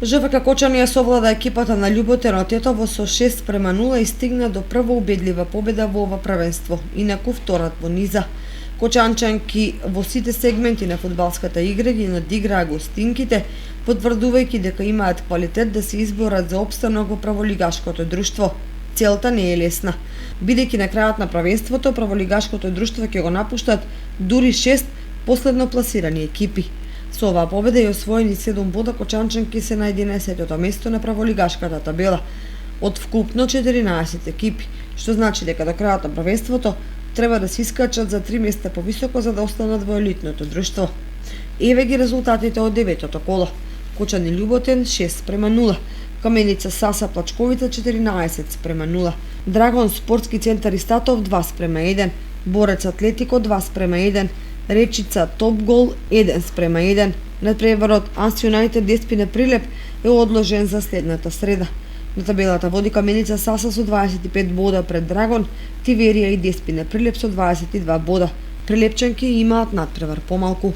ЖФК Кочани ја совлада екипата на Љуботер од Тетово со 6:0 и стигна до прва убедлива победа во ова првенство, инаку вторат во низа. Кочанчанки во сите сегменти на фудбалската игра ги надиграа гостинките, потврдувајќи дека имаат квалитет да се изборат за опстанок во праволигашкото друштво. Целта не е лесна, бидејќи на крајот на првенството праволигашкото друштво ќе го напуштат дури 6 последно пласирани екипи. Со оваа победа и освоени 7 бода, кочанчанки се на 11-тото место на праволигашката табела од вкупно 14 екипи, што значи дека до крајот на првенството треба да се искачат за 3 места повисоко за да останат во елитното друштво. Еве ги резултатите од 9-тото коло. Кочани Љуботен 6:0, Каменица Саса Плачковица 14:0, Драгон Спортски центар Истатов 2:1, Борец Атлетико 2:1, Речица Топгол 1:1. Надпреварот Анс Юнајтед Деспина Прилеп е одложен за следната среда. На табелата води Каменица Саса со 25 бода пред Драгон, Тиверија и Деспина Прилеп со 22 бода. Прилепчанки имаат надпревар помалку.